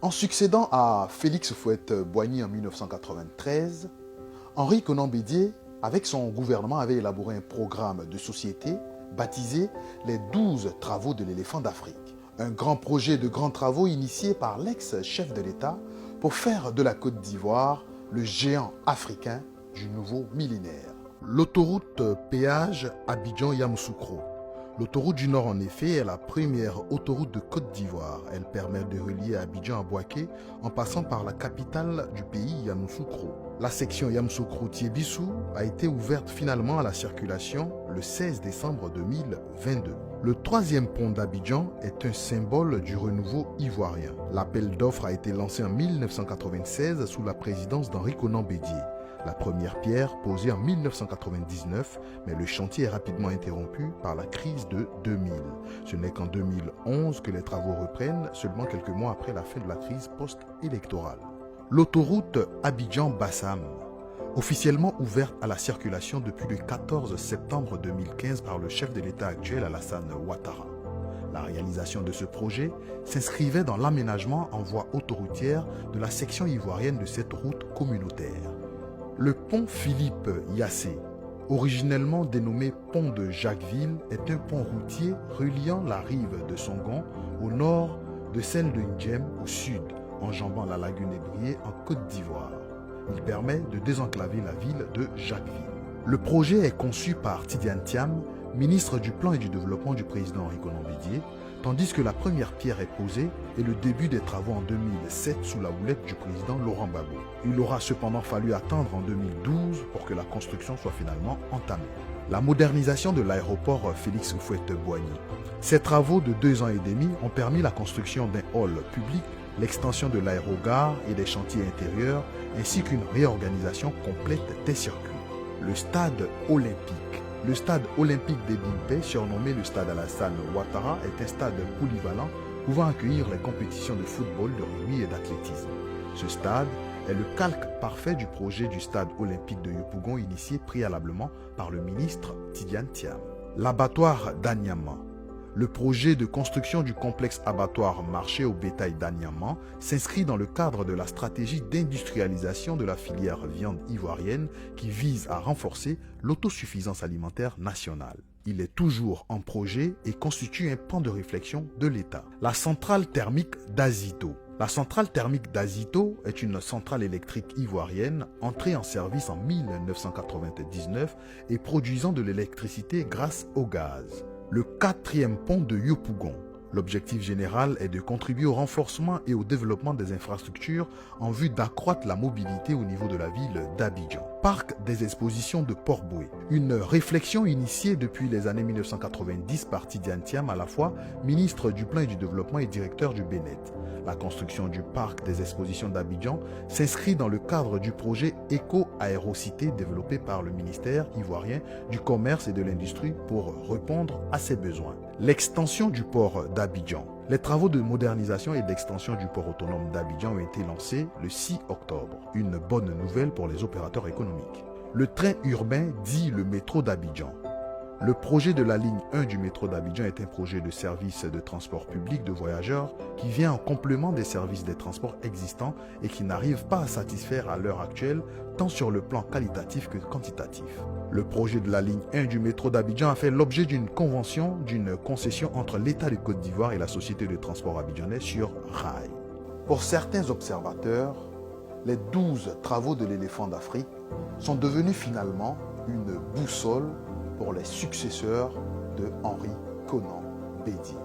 En succédant à Félix Houphouët-Boigny en 1993, Henri Konan Bédié, avec son gouvernement, avait élaboré un programme de société baptisé les 12 travaux de l'éléphant d'Afrique. Un grand projet de grands travaux initié par l'ex-chef de l'État pour faire de la Côte d'Ivoire le géant africain du nouveau millénaire. L'autoroute péage Abidjan-Yamoussoukro. L'autoroute du Nord, en effet, est la première autoroute de Côte d'Ivoire. Elle permet de relier Abidjan à Bouaké en passant par la capitale du pays, Yamoussoukro. La section Yamoussoukro-Tiébissou a été ouverte finalement à la circulation le 16 décembre 2022. Le troisième pont d'Abidjan est un symbole du renouveau ivoirien. L'appel d'offres a été lancé en 1996 sous la présidence d'Henri Konan Bédié. La première pierre posée en 1999, mais le chantier est rapidement interrompu par la crise de 2000. Ce n'est qu'en 2011 que les travaux reprennent, seulement quelques mois après la fin de la crise post-électorale. L'autoroute Abidjan-Bassam, officiellement ouverte à la circulation depuis le 14 septembre 2015 par le chef de l'État actuel Alassane Ouattara. La réalisation de ce projet s'inscrivait dans l'aménagement en voie autoroutière de la section ivoirienne de cette route communautaire. Le pont Philippe Yassé, originellement dénommé pont de Jacquesville, est un pont routier reliant la rive de Songon au nord de celle de Ndjem au sud, enjambant la lagune Ébrié en Côte d'Ivoire. Il permet de désenclaver la ville de Jacquesville. Le projet est conçu par Tidiane Thiam, ministre du Plan et du Développement du président Henri Konan Bédié, tandis que la première pierre est posée et le début des travaux en 2007 sous la houlette du président Laurent Gbagbo. Il aura cependant fallu attendre en 2012 pour que la construction soit finalement entamée. La modernisation de l'aéroport Félix Houphouët-Boigny. Ces travaux de 2 ans et demi ont permis la construction d'un hall public, l'extension de l'aérogare et des chantiers intérieurs, ainsi qu'une réorganisation complète des circuits. Le stade olympique. Le stade olympique d'Ebimpe, surnommé le stade Alassane Ouattara, est un stade polyvalent pouvant accueillir les compétitions de football, de rugby et d'athlétisme. Ce stade est le calque parfait du projet du stade olympique de Yopougon initié préalablement par le ministre Tidiane Thiam. L'abattoir d'Anyama. Le projet de construction du complexe abattoir marché au bétail d'Anyama s'inscrit dans le cadre de la stratégie d'industrialisation de la filière viande ivoirienne qui vise à renforcer l'autosuffisance alimentaire nationale. Il est toujours en projet et constitue un pan de réflexion de l'État. La centrale thermique d'Azito. La centrale thermique d'Azito est une centrale électrique ivoirienne entrée en service en 1999 et produisant de l'électricité grâce au gaz. Le 4e pont de Yopougon. L'objectif général est de contribuer au renforcement et au développement des infrastructures en vue d'accroître la mobilité au niveau de la ville d'Abidjan. Parc des expositions de Port-Boué. Une réflexion initiée depuis les années 1990 par Tidiane Thiam, à la fois ministre du Plan et du Développement et directeur du BNET. La construction du parc des expositions d'Abidjan s'inscrit dans le cadre du projet Éco-Aérocité développé par le ministère ivoirien du Commerce et de l'Industrie pour répondre à ses besoins. L'extension du port d'Abidjan. Les travaux de modernisation et d'extension du port autonome d'Abidjan ont été lancés le 6 octobre. Une bonne nouvelle pour les opérateurs économiques. Le train urbain dit le métro d'Abidjan. Le projet de la ligne 1 du métro d'Abidjan est un projet de service de transport public de voyageurs qui vient en complément des services des transports existants et qui n'arrive pas à satisfaire à l'heure actuelle tant sur le plan qualitatif que quantitatif. Le projet de la ligne 1 du métro d'Abidjan a fait l'objet d'une convention d'une concession entre l'État de Côte d'Ivoire et la société de transport abidjanais sur rail. Pour certains observateurs, les 12 travaux de l'éléphant d'Afrique sont devenus finalement une boussole pour les successeurs de Henri Konan Bédié.